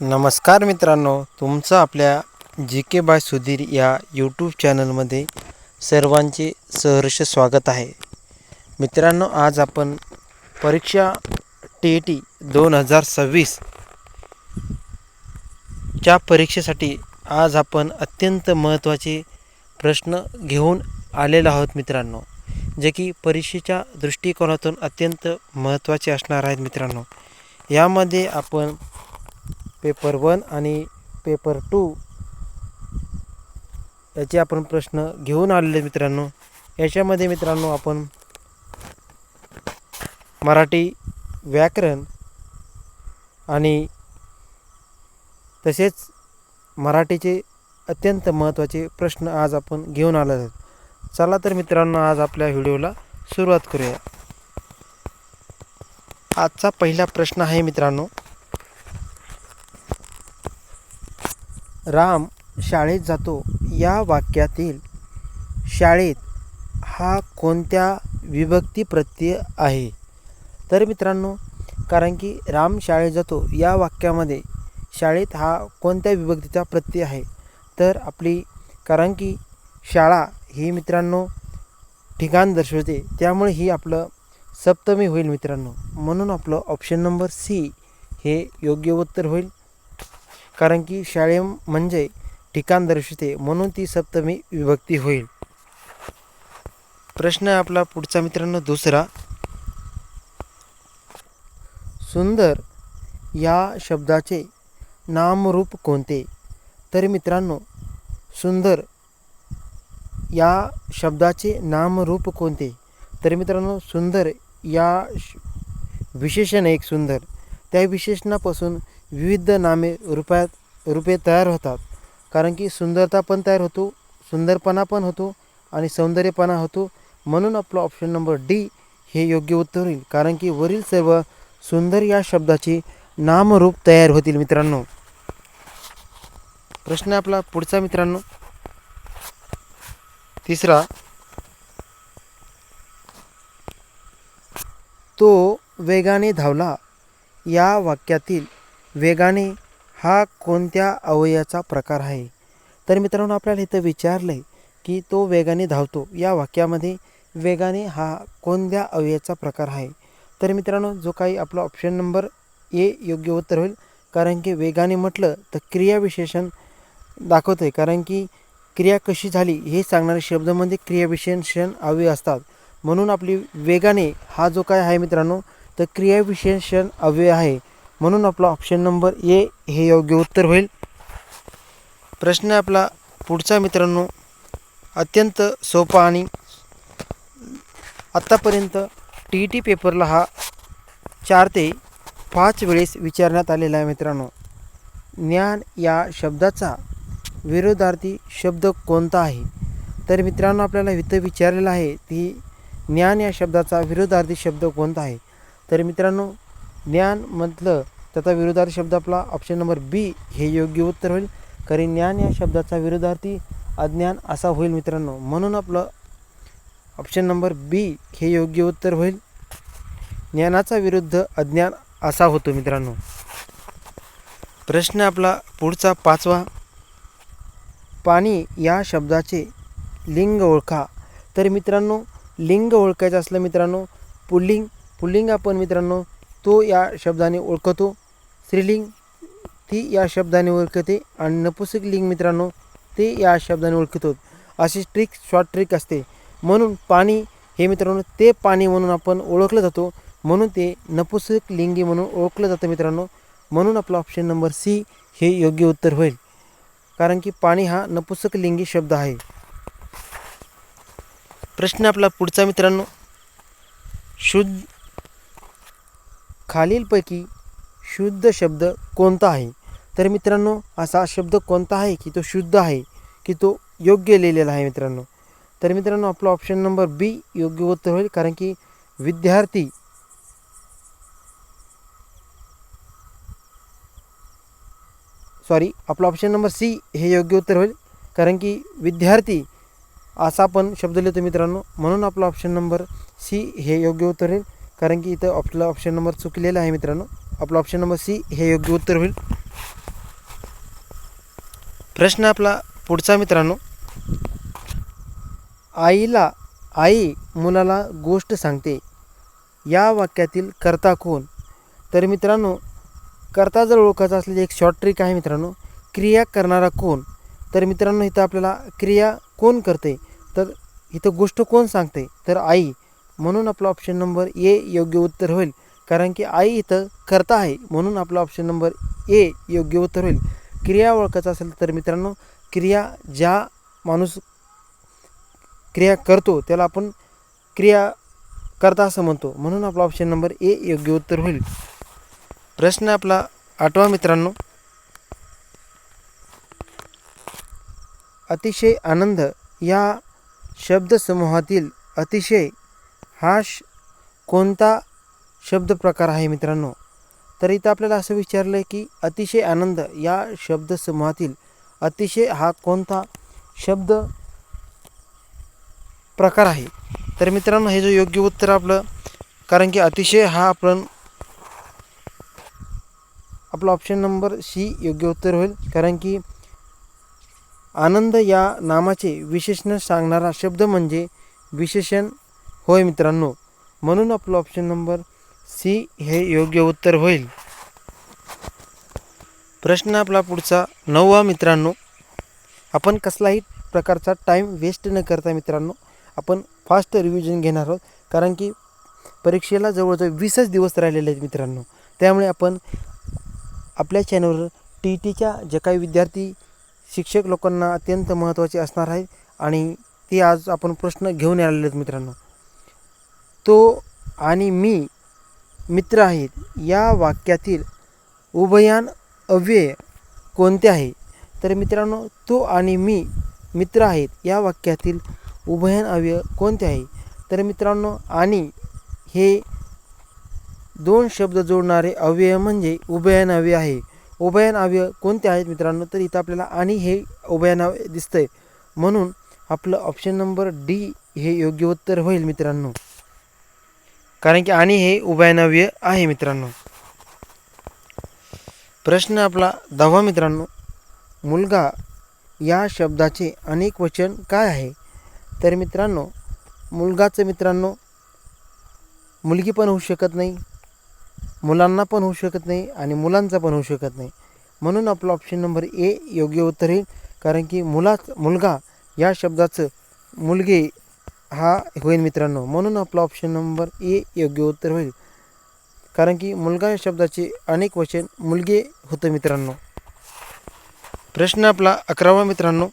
नमस्कार मित्रांनो, तुमचं आपल्या जी के बाय सुधीर या यूट्यूब चॅनलमध्ये सर्वांचे सहर्ष स्वागत आहे. मित्रांनो, आज आपण परीक्षा TET 2026 च्या परीक्षेसाठी आज आपण अत्यंत महत्त्वाचे प्रश्न घेऊन आलेलो आहोत मित्रांनो, जे की परीक्षेच्या दृष्टिकोनातून अत्यंत महत्त्वाचे असणार आहेत मित्रांनो. यामध्ये आपण पेपर 1 आणि पेपर 2 याचे आपण प्रश्न घेऊन आलेले मित्रांनो. याच्यामध्ये मित्रांनो आपण मराठी व्याकरण आणि तसेच मराठीचे अत्यंत महत्त्वाचे प्रश्न आज आपण घेऊन आले आहोत. चला तर मित्रांनो, आज आपल्या व्हिडिओला सुरुवात करूया. आजचा पहिला प्रश्न आहे मित्रांनो, राम शाळेत जातो या वाक्यातील शाळेत हा कोणत्या विभक्ती प्रत्यय आहे? तर मित्रांनो, कारण की राम शाळेत जातो या वाक्यामध्ये शाळेत हा कोणत्या विभक्तीचा प्रत्यय आहे? तर आपली, कारण की शाळा ही मित्रांनो ठिकाण दर्शवते, त्यामुळे ही आपलं सप्तमी होईल मित्रांनो. म्हणून आपलं ऑप्शन नंबर सी हे योग्य उत्तर होईल. कारण की शाळे म्हणजे ठिकाण दर्शवते, म्हणून ती सप्तमी विभक्ती होईल. प्रश्न आपला पुढचा मित्रांनो दुसरा, सुंदर या शब्दाचे नामरूप कोणते? तर मित्रांनो, सुंदर या शब्दाचे नामरूप कोणते? तर मित्रांनो, सुंदर या विशेषण एक सुंदर, त्या विशेषणापासून विविध नामे रूपे तयार होतात. कारण की सुंदरता पण तयार होतो, सुंदरपणा पण होतो आणि सौंदर्यपणा होतो. म्हणून आपलं ऑप्शन नंबर डी हे योग्य उत्तर होईल. कारण की वरील सर्व सुंदर या शब्दाचे नामरूप तयार होतील मित्रांनो. प्रश्न आपला पुढचा मित्रांनो तिसरा, तो वेगाने धावला या वाक्यातील वेगाने हा कोणत्या अवयवाचा प्रकार आहे? तर मित्रांनो, आपल्याला इथं विचारलं आहे की तो वेगाने धावतो या वाक्यामध्ये वेगाने हा कोणत्या अवयवाचा प्रकार आहे? तर मित्रांनो, जो काही आपला ऑप्शन नंबर ए योग्य उत्तर होईल. कारण की वेगाने म्हटलं तर क्रियाविशेषण दाखवतं आहे. कारण की क्रिया कशी झाली हे सांगणारे शब्दामध्ये क्रियाविशेषण अव्यय असतात. म्हणून आपली वेगाने हा जो काय आहे मित्रांनो, तर क्रियाविशेषण अव्यय आहे. म्हणून आपला ऑप्शन नंबर ए हे योग्य उत्तर होईल. प्रश्न आपला पुढचा मित्रांनो अत्यंत सोपा आणि आत्तापर्यंत TET पेपरला हा 4 ते 5 वेळेस विचारण्यात आलेला आहे मित्रांनो. ज्ञान या शब्दाचा विरोधार्थी शब्द कोणता आहे? तर मित्रांनो, आपल्याला इथं विचारलेलं आहे की ज्ञान या शब्दाचा विरोधार्थी शब्द कोणता आहे? तर मित्रांनो, ज्ञान म्हटलं त्याचा विरोधार्थी शब्द आपला ऑप्शन नंबर बी हे योग्य उत्तर होईल. कारण ज्ञान या शब्दाचा विरोधार्थी अज्ञान असा होईल मित्रांनो. म्हणून आपलं ऑप्शन नंबर बी हे योग्य उत्तर होईल. ज्ञानाचा विरुद्ध अज्ञान असा होतो मित्रांनो. प्रश्न आपला पुढचा पाचवा, पाणी या शब्दाचे लिंग ओळखा. तर मित्रांनो, लिंग ओळखायचं असलं मित्रांनो, पुल्लिंग आपण मित्रांनो तो या शब्दाने ओळखतो, स्त्रीलिंग ती या शब्दाने ओळखते आणि नपुंसक लिंग मित्रांनो ते या शब्दाने ओळखतो. अशी शॉर्ट ट्रिक असते. म्हणून पाणी हे मित्रांनो ते पाणी म्हणून आपण ओळखलं जातो, म्हणून ते नपुंसक लिंगी म्हणून ओळखलं जातं मित्रांनो. म्हणून आपला ऑप्शन नंबर सी हे योग्य उत्तर होईल. कारण की पाणी हा नपुंसक लिंगी शब्द आहे. प्रश्न आपला पुढचा मित्रांनो, शुद्ध खालीलपैकी शुद्ध शब्द कोणता आहे? तर मित्रांनो, असा शब्द कोणता आहे की तो शुद्ध आहे, की तो योग्य लिहिलेला आहे मित्रांनो? तर मित्रांनो, आपला ऑप्शन नंबर बी योग्य उत्तर होईल. कारण की विद्यार्थी आपला ऑप्शन नंबर सी हे योग्य उत्तर होईल. कारण की विद्यार्थी असा पण शब्द लिहितो मित्रांनो. म्हणून आपला ऑप्शन नंबर सी हे योग्य उत्तर होईल. कारण की इथं आपला ऑप्शन नंबर चुकलेला आहे मित्रांनो. आपला ऑप्शन नंबर सी हे योग्य उत्तर होईल. प्रश्न आपला पुढचा मित्रांनो, आई मुलाला गोष्ट सांगते या वाक्यातील कर्ता कोण? तर मित्रांनो, कर्ता जर ओळखायचा असलेली एक शॉर्ट ट्रिक आहे मित्रांनो, क्रिया करणारा कोण. तर मित्रांनो इथं आपल्याला क्रिया कोण करते, तर इथं गोष्ट कोण सांगते, तर आई. म्हणून आपला ऑप्शन नंबर ए योग्य उत्तर होईल. कारण की आई इथं कर्ता आहे, म्हणून आपला ऑप्शन नंबर ए योग्य उत्तर होईल. क्रिया ओळखायचं असेल तर मित्रांनो, क्रिया ज्या माणूस क्रिया करतो त्याला आपण क्रिया करता असं म्हणतो, म्हणून आपला ऑप्शन नंबर ए योग्य उत्तर होईल. प्रश्न आपला 8वा मित्रांनो, अतिशय आनंद या शब्दसमूहातील अतिशय हा कोणता शब्द प्रकार आहे मित्रांनो? तर इथं आपल्याला असं विचारलं आहे की अतिशय आनंद या शब्दसमूहातील अतिशय हा कोणता शब्द प्रकार आहे? तर मित्रांनो हे जो योग्य उत्तर आपलं, कारण की अतिशय हा आपला ऑप्शन नंबर सी योग्य उत्तर होईल. कारण की आनंद या नामाचे विशेषण सांगणारा शब्द म्हणजे विशेषण होय मित्रांनो, म्हणून आपलं ऑप्शन नंबर सी हे योग्य उत्तर होईल. प्रश्न आपला पुढचा 9वा मित्रांनो, आपण कसलाही प्रकारचा टाईम वेस्ट न करता मित्रांनो आपण फास्ट रिव्हिजन घेणार आहोत. कारण की परीक्षेला जवळजवळ 20च दिवस राहिलेले आहेत मित्रांनो. त्यामुळे आपण आपल्या चॅनलवर TETच्या जे काही विद्यार्थी शिक्षक लोकांना अत्यंत महत्त्वाचे असणार आहे आणि ते आज आपण प्रश्न घेऊन आलेले आहेत मित्रांनो. तो आणि मी मित्र आहेत या वाक्यातील उभयान अव्यय कोणते आहे? तर मित्रांनो, तो आणि मी मित्र आहेत या वाक्यातील उभयान अव्यय कोणते आहे? तर मित्रांनो, आणि हे दोन शब्द जोडणारे अव्यय म्हणजे उभयान अव्यय आहे. उभयान अव्यय कोणते आहेत मित्रांनो? तर इथं आपल्याला आणि हे उभयान अव्यय दिसतंय, म्हणून आपलं ऑप्शन नंबर डी हे योग्य उत्तर होईल मित्रांनो. कारण की आणि हे उभयान अव्यय आहे मित्रांनो. प्रश्न आपला 10वा मित्रांनो, मुलगा या शब्दाचे अनेक वचन काय आहे? तर मित्रांनो, मुलगाचं मित्रांनो मुलगी पण होऊ शकत नाही, मुलांना पण होऊ शकत नाही आणि मुलांचा पण होऊ शकत नाही, म्हणून आपलं ऑप्शन नंबर ए योग्य उत्तर येईल. कारण की मुलगा या शब्दाचं मुलगे हा होईल मित्रांनो, म्हणून आपलं ऑप्शन नंबर ए योग्य उत्तर होईल. कारण की मुलगा या शब्दाचे अनेक वचन मुलगे होतं मित्रांनो. प्रश्न आपला 11वा मित्रांनो,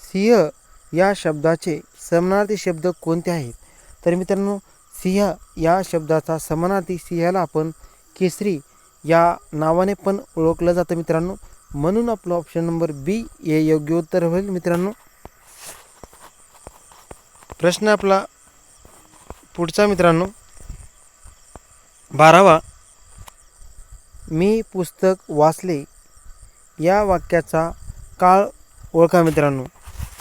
सिंह या शब्दाचे समानार्थी शब्द कोणते आहेत? तर मित्रांनो, सिंह या शब्दाचा समानार्थी सिंहाला आपण केसरी या नावाने पण ओळखलं जातं मित्रांनो, म्हणून आपलं ऑप्शन नंबर बी हे योग्य उत्तर होईल मित्रांनो. प्रश्न आपला पुढचा मित्रांनो 12वा, मी पुस्तक वाचले या वाक्याचा काळ ओळखा मित्रांनो.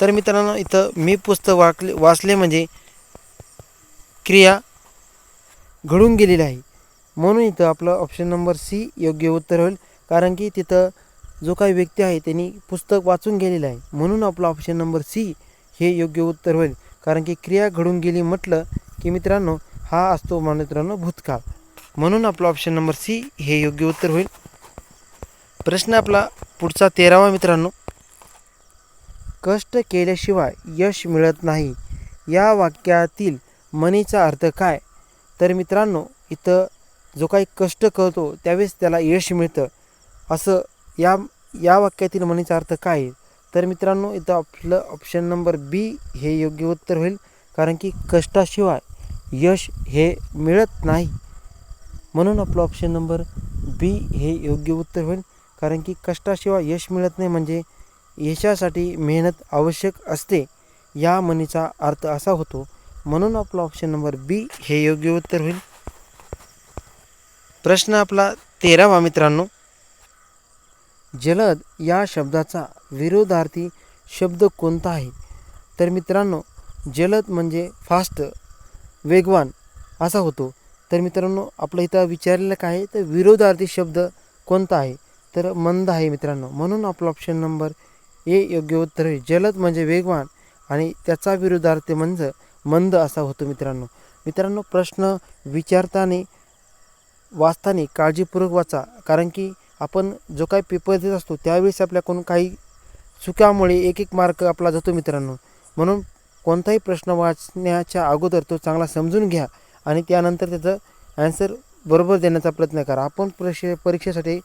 तर मित्रांनो इथं मी पुस्तक वाचले म्हणजे क्रिया घडून गेलेली आहे, म्हणून इथं आपलं ऑप्शन नंबर सी योग्य उत्तर होईल. कारण की तिथं जो काही व्यक्ती आहे त्यांनी पुस्तक वाचून गेलेलं आहे, म्हणून आपलं ऑप्शन नंबर सी हे योग्य उत्तर होईल. कारण की क्रिया घडून गेली म्हटलं की मित्रांनो हा असतो मित्रांनो भूतकाळ, म्हणून आपलं ऑप्शन नंबर सी हे योग्य उत्तर होईल. प्रश्न आपला पुढचा 13वा मित्रांनो, कष्ट केल्याशिवाय यश मिळत नाही या वाक्यातील म्हणीचा अर्थ काय? तर मित्रांनो इथं जो काही कष्ट करतो त्यावेळेस त्याला यश मिळतं, असं या वाक्यातील म्हणीचा अर्थ काय आहे? तर मित्रांनो इथं आपलं ऑप्शन नंबर बी हे योग्य उत्तर होईल. कारण की कष्टाशिवाय यश हे मिळत नाही, म्हणून आपलं ऑप्शन नंबर बी हे योग्य उत्तर होईल. कारण की कष्टाशिवाय यश मिळत नाही म्हणजे यशासाठी मेहनत आवश्यक असते, या म्हणीचा अर्थ असा होतो, म्हणून आपला ऑप्शन नंबर बी हे योग्य उत्तर होईल. प्रश्न आपला 13वा मित्रांनो, जलद या शब्दाचा विरोधार्थी शब्द कोणता आहे? तर मित्रांनो जलद म्हणजे फास्ट, वेगवान असा होतो. तर मित्रांनो आपलं इथं विचारलेलं काय आहे, तर विरोधार्थी शब्द कोणता आहे? तर मंद आहे मित्रांनो. म्हणून आपला ऑप्शन नंबर ए योग्य उत्तर होईल. जलद म्हणजे वेगवान आणि त्याचा विरुद्धार्थ म्हणजे मंद असा होतो मित्रांनो. मित्रांनो, प्रश्न विचारताना वाचताना काळजीपूर्वक वाचा, कारण की आपण जो काही पेपर देत असतो त्यावेळेस आपल्याकडून काही चुकामुळे एक एक मार्क आपला जातो मित्रांनो. म्हणून कोणताही प्रश्न वाचण्याच्या अगोदर तो चांगला समजून घ्या आणि त्यानंतर त्याचं ॲन्सर बरोबर देण्याचा प्रयत्न करा. आपण परीक्षेसाठी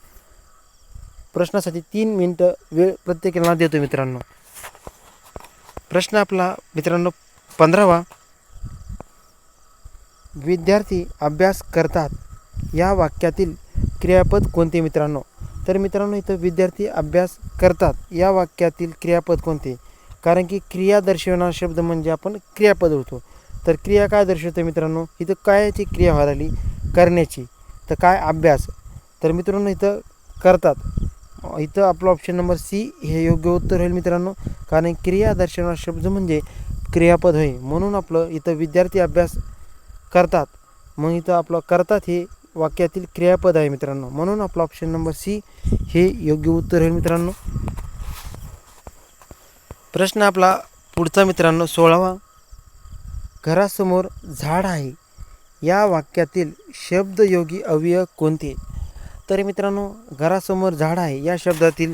प्रश्नासाठी 3 मिनटं वेळ प्रत्येकाला देतो मित्रांनो. प्रश्न आपला मित्रांनो 15वा, विद्यार्थी अभ्यास करतात या वाक्यातील क्रियापद कोणते मित्रांनो? तर मित्रांनो, इथं विद्यार्थी अभ्यास करतात या वाक्यातील क्रियापद कोणते? कारण की क्रिया दर्शवणारा शब्द म्हणजे आपण क्रियापद होतो. तर क्रिया काय दर्शवते मित्रांनो? इथं कायची क्रिया व्हायला लागली? करण्याची. तर काय? अभ्यास. तर मित्रांनो, इथं करतात. इथं आपलं ऑप्शन नंबर सी हे योग्य उत्तर होईल मित्रांनो, कारण क्रिया दर्शवणारा शब्द म्हणजे क्रियापद होय. म्हणून आपलं इथं विद्यार्थी अभ्यास करतात, मग इथं आपलं करतात हे वाक्यातील क्रियापद आहे मित्रांनो. म्हणून आपलं ऑप्शन नंबर सी हे योग्य उत्तर होईल मित्रांनो. प्रश्न आपला पुढचा मित्रांनो 16वा, घरासमोर झाड आहे या वाक्यातील शब्दयोगी अवयव कोणते? तर मित्रांनो, घरासमोर झाड आहे या शब्दातील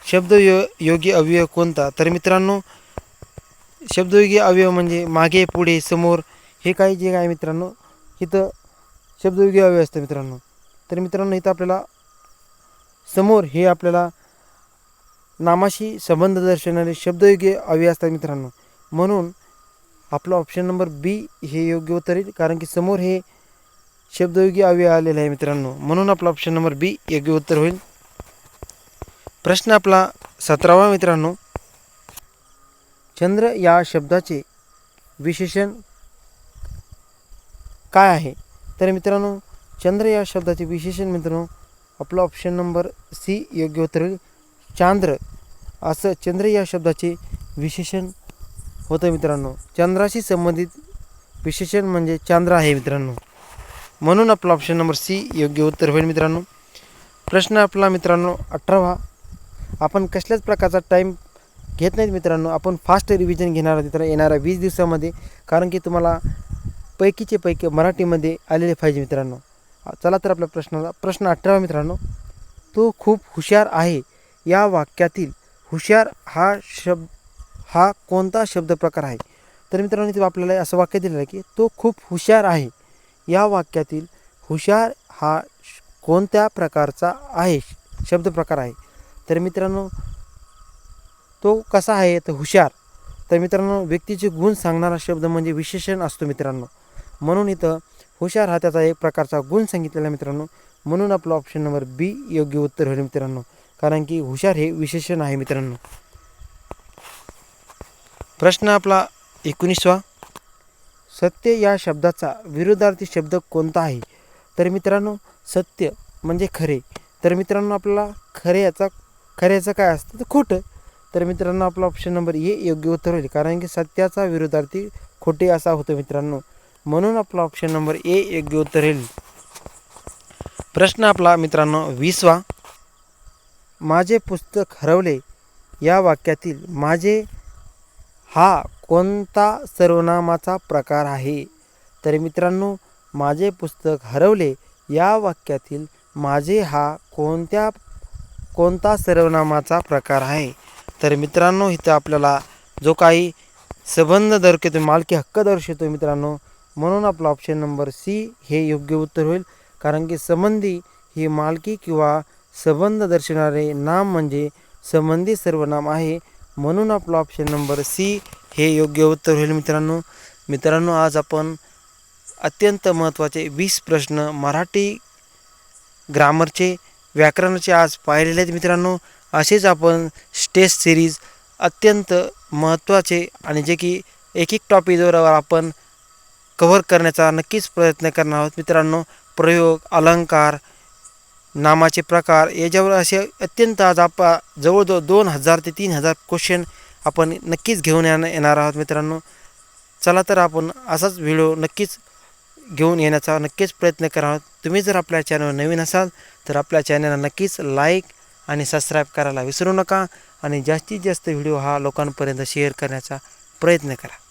शब्दयोगी अवयव कोणता? तर मित्रांनो, शब्दयोगी अवयव म्हणजे मागे, पुढे, समोर हे काही जे आहे मित्रांनो, इथं शब्दयोगी अवयव असतं मित्रांनो. तर मित्रांनो, इथं आपल्याला समोर हे आपल्याला नामाशी संबंध दर्शवणारे शब्दयोगी अवयव असतात मित्रांनो. म्हणून आपलं ऑप्शन नंबर बी हे योग्य उत्तर येईल, कारण की समोर हे शब्दयोगी अवयव आलेले आहे मित्रांनो. म्हणून आपला ऑप्शन नंबर बी योग्य उत्तर होईल. प्रश्न आपला 17वा मित्रांनो, चंद्र या शब्दाचे विशेषण काय आहे? तर मित्रांनो, चंद्र या शब्दाचे विशेषण मित्रांनो आपलं ऑप्शन नंबर सी योग्य उत्तर होईल. चांद्र असं चंद्र या शब्दाचे विशेषण होतं मित्रांनो. चंद्राशी संबंधित विशेषण म्हणजे चांद्र आहे मित्रांनो. म्हणून आपला ऑप्शन नंबर सी योग्य उत्तर होईल मित्रांनो. प्रश्न आपला मित्रांनो 18वा, आपण कसल्याच प्रकारचा टाईम घेत नाहीत मित्रांनो. आपण फास्ट रिव्हिजन घेणार आहोत येणाऱ्या 20 दिवसामध्ये, कारण की तुम्हाला पैकीचे पैकी मराठीमध्ये आलेले पाहिजे मित्रांनो. चला तर आपल्या प्रश्न 18वा मित्रांनो, तो खूप हुशार आहे या वाक्यातील हुशार हा कोणता शब्द प्रकार आहे? तर मित्रांनो, इथे आपल्याला असं वाक्य दिलेलं आहे की तो खूप हुशार आहे. या वाक्यातील हुशार हा कोणत्या प्रकारचा आहे, शब्द प्रकार आहे? तर मित्रांनो, तो कसा आहे तर हुशार. तर मित्रांनो, व्यक्तीचे गुण सांगणारा शब्द म्हणजे विशेषण असतो मित्रांनो. म्हणून इथं हुशार हा त्याचा एक प्रकारचा गुण सांगितलेला मित्रांनो. म्हणून आपलं ऑप्शन नंबर बी योग्य उत्तर होईल मित्रांनो, कारण की हुशार हे विशेषण आहे मित्रांनो. प्रश्न आपला 19वा, सत्य या शब्दाचा विरुद्धार्थी शब्द कोणता आहे? तर मित्रांनो, सत्य म्हणजे खरे. तर मित्रांनो, आपल्याला खऱ्याचं काय असतं तर खोटं. तर मित्रांनो, आपला ऑप्शन नंबर ए योग्य उत्तर होईल, कारण की सत्याचा विरुद्धार्थी खोटे असा होतो मित्रांनो. म्हणून आपला ऑप्शन नंबर ए योग्य उत्तर होईल. प्रश्न आपला मित्रांनो 20वा, माझे पुस्तक हरवले या वाक्यातील माझे हा कोणता सर्वनामाचा प्रकार आहे? तर मित्रांनो, माझे पुस्तक हरवले या वाक्यातील माझे हा कोणता सर्वनामाचा प्रकार आहे? तर मित्रांनो, इथं आपल्याला जो काही संबंध दर्शवतो, मालकी हक्क दर्शवतो मित्रांनो. म्हणून आपला ऑप्शन नंबर सी हे योग्य उत्तर होईल, कारण की संबंधी ही मालकी किंवा संबंध दर्शवणारे नाम म्हणजे संबंधी सर्वनाम आहे. म्हणून आपला ऑप्शन नंबर सी हे योग्य उत्तर होईल मित्रांनो, आज आपण अत्यंत महत्त्वाचे 20 प्रश्न मराठी ग्रामरचे, व्याकरणाचे आज पाहिलेले आहेत मित्रांनो. असेच आपण टेस्ट सिरीज अत्यंत महत्त्वाचे आणि जे की एक टॉपिकवर आपण कव्हर करण्याचा नक्कीच प्रयत्न करणार आहोत मित्रांनो. प्रयोग, अलंकार, नामाचे प्रकार याच्यावर असे अत्यंत आज आपण जवळजवळ 2000 ते 3000 क्वेश्चन आपण नक्कीच घेऊन येणार आहोत मित्रांनो. चला तर आपण असाच व्हिडिओ नक्कीच घेऊन येण्याचा नक्कीच प्रयत्न करणार आहोत. तुम्ही जर आपल्या चॅनलवर नवीन असाल तर आपल्या चॅनलला नक्कीच लाईक आणि सबस्क्राईब करायला विसरू नका आणि जास्तीत जास्त व्हिडिओ हा लोकांपर्यंत शेअर करण्याचा प्रयत्न करा.